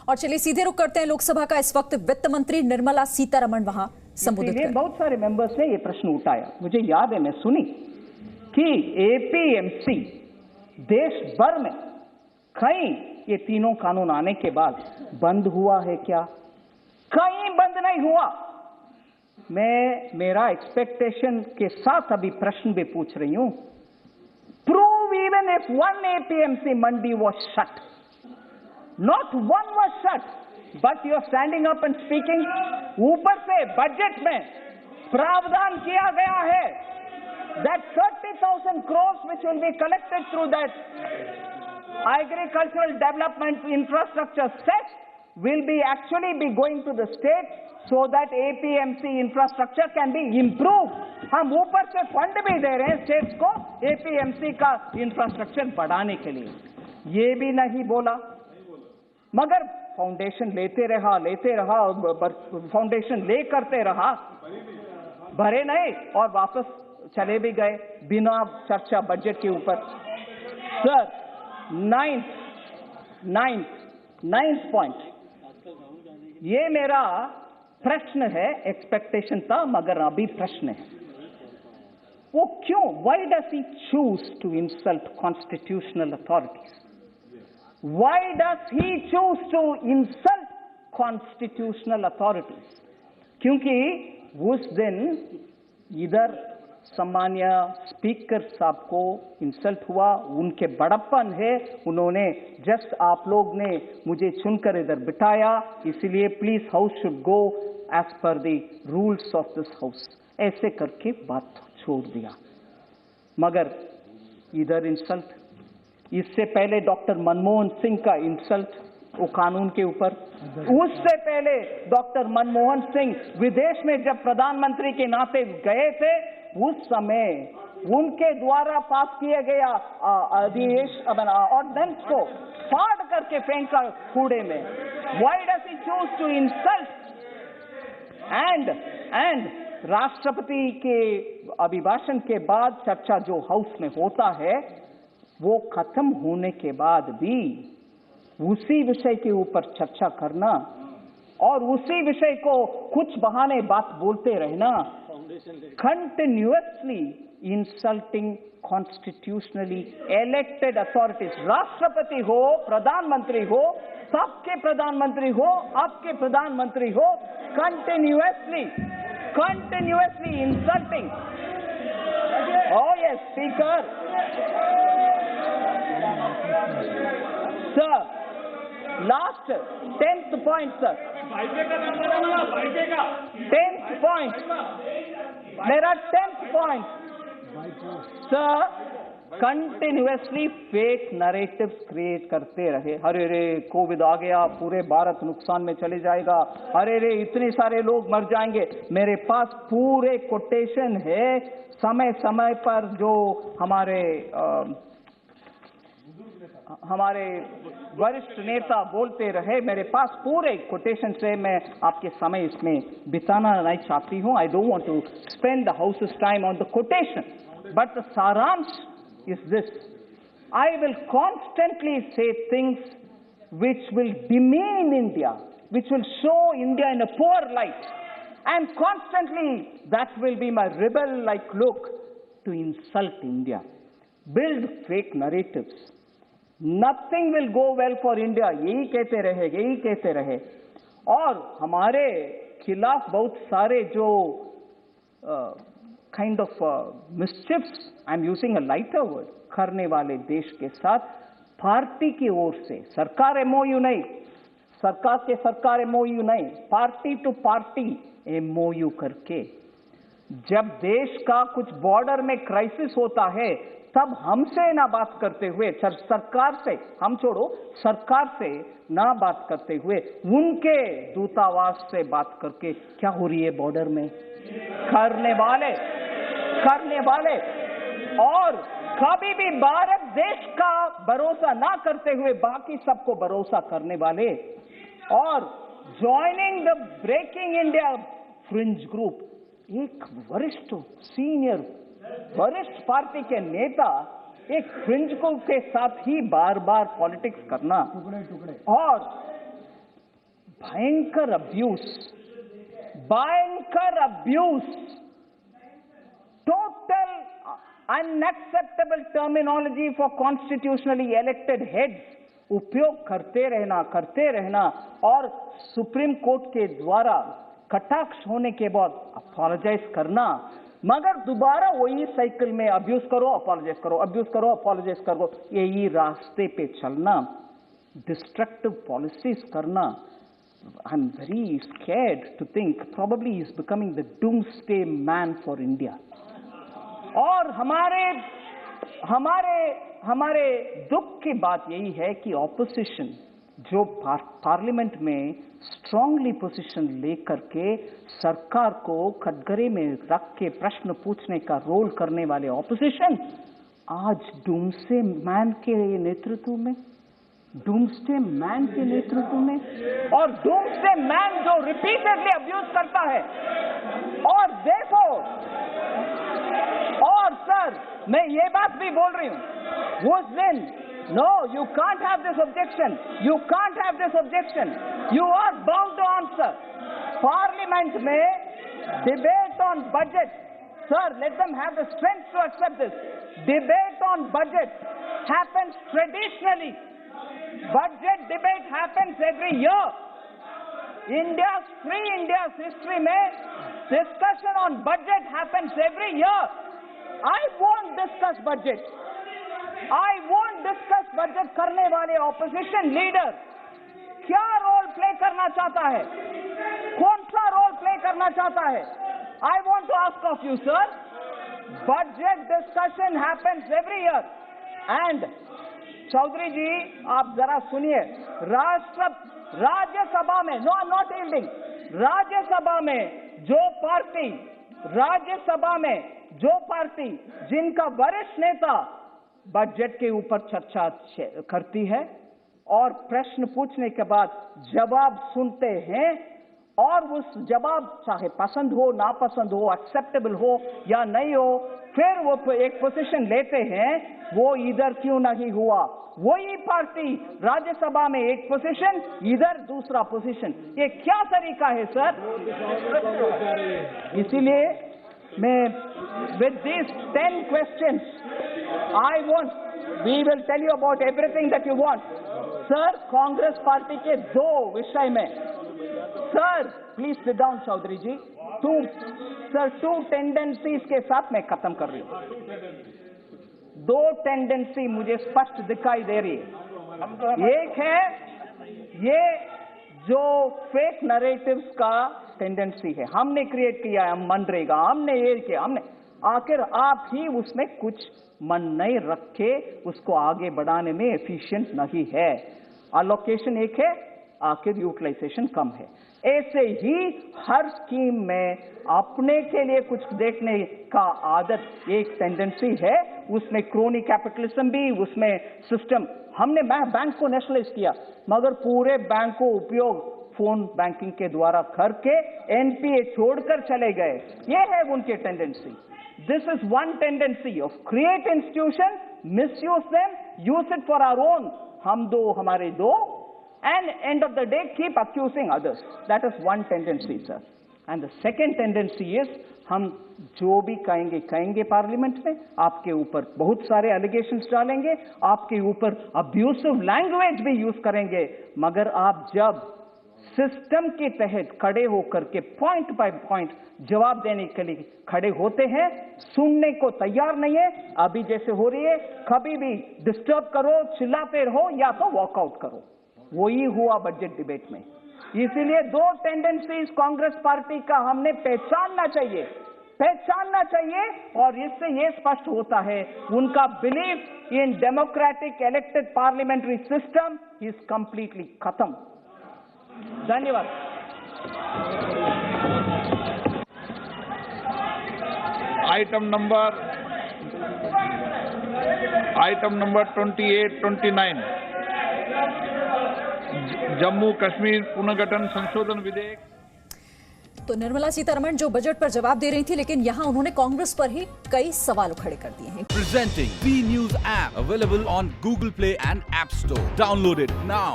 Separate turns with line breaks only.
और चलिए सीधे रुक करते हैं लोकसभा का। इस वक्त वित्त मंत्री निर्मला सीतारमण वहां संबोधित कर
बहुत सारे मेंबर्स ने ये प्रश्न उठाया। मुझे याद है, मैं सुनी कि एपीएमसी देश भर में कहीं ये तीनों कानून आने के बाद बंद हुआ है क्या? कहीं बंद नहीं हुआ। मैं मेरा एक्सपेक्टेशन के साथ अभी प्रश्न भी पूछ रही हूं। Prove even if one APMC mandi was shut, not one was shut, but you are standing up and speaking. ऊपर से बजट में प्रावधान किया गया है that 30,000 crores which will be collected through that agricultural development infrastructure set will be actually be going to the state so that APMC infrastructure can be improved. हम ऊपर से फंड भी दे रहे हैं स्टेट्स को APMC का इंफ्रास्ट्रक्चर बढ़ाने के लिए। ये भी नहीं बोला, मगर फाउंडेशन लेते रहा और फाउंडेशन ले करते रहा, भरे नहीं और वापस चले भी गए बिना चर्चा बजट के ऊपर। सर, नाइन्थ पॉइंट, ये मेरा प्रश्न है। एक्सपेक्टेशन था मगर अभी प्रश्न है, वो क्यों? Why does he choose to insult constitutional authorities? Why does he choose to insult constitutional authorities? क्योंकि उस दिन इधर सम्मान्य स्पीकर साहब को इंसल्ट हुआ, उनके बड़प्पन है। उन्होंने जस्ट आप लोग ने मुझे चुनकर इधर बिठाया, इसलिए please house should go as per the rules of this house, ऐसे करके बात छोड़ दिया। मगर इधर इंसल्ट, इससे पहले डॉक्टर मनमोहन सिंह का इंसल्ट वो कानून के ऊपर, उससे पहले डॉक्टर मनमोहन सिंह विदेश में जब प्रधानमंत्री के नाते गए थे, उस समय उनके द्वारा पास किए गया ऑर्डिनेंस को फाड़ करके फेंका कूड़े में। Why does he choose to insult? And राष्ट्रपति के अभिभाषण के बाद चर्चा जो हाउस में होता है, वो खत्म होने के बाद भी उसी विषय के ऊपर चर्चा करना और उसी विषय को कुछ बहाने बात बोलते रहना, continuously insulting constitutionally elected authorities, राष्ट्रपति हो, प्रधानमंत्री हो, सबके प्रधानमंत्री हो, आपके प्रधानमंत्री हो, continuously insulting. Oh yes, speaker. Sir, last 10th point, sir. 10th point. मेरा 10th point. Sir, continuously fake narratives create करते रहे। अरे रे कोविड आ गया, पूरे भारत नुकसान में चले जाएगा, अरे रे इतने सारे लोग मर जाएंगे। मेरे पास पूरे कोटेशन है, समय समय पर जो हमारे वरिष्ठ नेता बोलते रहे, मेरे पास पूरे कोटेशन से। मैं आपके समय इसमें बिताना नहीं चाहती हूं। I don't want to spend the house's time on the quotation, but the सारांश is this: I will constantly say things which will demean India, which will show India in a poor light, and constantly that will be my rebel-like look to insult India, build fake narratives. Nothing will go well for India. यही कहते रहे और हमारे खिलाफ बहुत सारे जो kind of mischiefs, I'm using a lighter word, करने वाले देश के साथ पार्टी की ओर से, सरकार एमओयू नहीं, सरकार एमओयू नहीं, पार्टी टू पार्टी एमओयू करके, जब देश का कुछ बॉर्डर में क्राइसिस होता है, तब हमसे ना बात करते हुए, सरकार से हम छोड़ो, सरकार से ना बात करते हुए उनके दूतावास से बात करके क्या हो रही है बॉर्डर में, करने वाले और कभी भी भारत देश का भरोसा ना करते हुए बाकी सबको भरोसा करने वाले, और joining the breaking India fringe group, एक वरिष्ठ पार्टी के नेता एक फ्रिंज ग्रुप के साथ ही बार बार पॉलिटिक्स करना और भयंकर abuse, total unacceptable terminology for constitutionally elected heads उपयोग करते रहना और सुप्रीम कोर्ट के द्वारा कटाक्ष होने के बाद अपोलोजाइज करना, मगर दोबारा वही साइकिल में अब्यूज करो, अपोलोजाइज करो, अब्यूज करो, अपोलोजाइज करो, यही रास्ते पे चलना, डिस्ट्रक्टिव पॉलिसीज करना। I am very scared to think probably he is becoming the doomsday man for India. और हमारे दुख की बात यही है कि ऑपोजिशन जो पार्लियामेंट में स्ट्रांगली पोजीशन लेकर के सरकार को कटघरे में रख के प्रश्न पूछने का रोल करने वाले ऑपोजिशन आज डूमस्डे मैन के नेतृत्व में और डूमस्डे मैन जो रिपीटेडली अब्यूज करता है। और देखो, और सर मैं ये बात भी बोल रही हूं, उस दिन no, you can't have this objection. You can't have this objection. You are bound to answer. Parliament में debate on budget. Sir, let them have the strength to accept this. Debate on budget happens traditionally. Budget debate happens every year. India's history में discussion on budget happens every year. I won't discuss budget. करने वाले opposition leader क्या role play करना चाहता है, कौन सा role play करना चाहता है? I want to ask of you sir, budget discussion happens every year and Chaudhary ji आप जरा सुनिए, राज्यसभा में no I am not yielding, Rajya Sabha में जो पार्टी जिनका वरिष्ठ नेता बजट के ऊपर चर्चा करती है और प्रश्न पूछने के बाद जवाब सुनते हैं और उस जवाब चाहे पसंद हो, नापसंद हो, एक्सेप्टेबल हो या नहीं हो, फिर वो एक पोजीशन लेते हैं, वो इधर क्यों नहीं हुआ? वही पार्टी राज्यसभा में एक पोजीशन, इधर दूसरा पोजीशन, ये क्या तरीका है सर? इसीलिए मैं with these 10 questions we will tell you about everything that you want. Sir, Congress party के दो विषय में, sir please sit down Chaudhary ji, two tendencies के साथ मैं खत्म कर रही हूं। दो टेंडेंसी मुझे स्पष्ट दिखाई दे रही है। एक है ये जो फेक नरेटिव्स का टेंडेंसी है, हमने क्रिएट किया है, हम मनरेगा, हमने ये किया, हमने, आखिर आप ही उसमें कुछ मन नहीं रखे, उसको आगे बढ़ाने में एफिशिएंट नहीं है। अलोकेशन एक है, आखिर यूटिलाइजेशन कम है। ऐसे ही हर स्कीम में अपने के लिए कुछ देखने का आदत एक टेंडेंसी है, उसमें क्रोनी कैपिटलिज्म भी, उसमें सिस्टम, हमने बैंक को नेशनलाइज किया मगर पूरे बैंक को उपयोग फोन बैंकिंग के द्वारा करके एनपीए छोड़कर चले गए, ये है उनके tendency. This is one tendency of create institution, misuse them, use it for our own, हम दो हमारे दो, and end of the day keep accusing others. That is one tendency, sir. And the second tendency is हम जो भी कहेंगे parliament में, आपके ऊपर बहुत सारे एलिगेशंस डालेंगे, आपके ऊपर अब्यूसिव लैंग्वेज भी यूज करेंगे, मगर आप जब सिस्टम के तहत खड़े होकर के पॉइंट बाय पॉइंट जवाब देने के लिए खड़े होते हैं, सुनने को तैयार नहीं है, अभी जैसे हो रही है, कभी भी डिस्टर्ब करो, चिल्लाते रहो या तो वॉकआउट करो, वही हुआ बजट डिबेट में। इसीलिए दो टेंडेंसीज कांग्रेस पार्टी का हमने पहचानना चाहिए और इससे यह स्पष्ट होता है उनका belief in democratic elected parliamentary system is completely खत्म। धन्यवाद।
आइटम नंबर 28-29 जम्मू कश्मीर पुनर्गठन संशोधन विधेयक।
तो निर्मला सीतारमण जो बजट पर जवाब दे रही थी, लेकिन यहां उन्होंने कांग्रेस पर ही कई सवाल खड़े कर दिए हैं।
Presenting V News app available on Google Play and App Store. Download it now.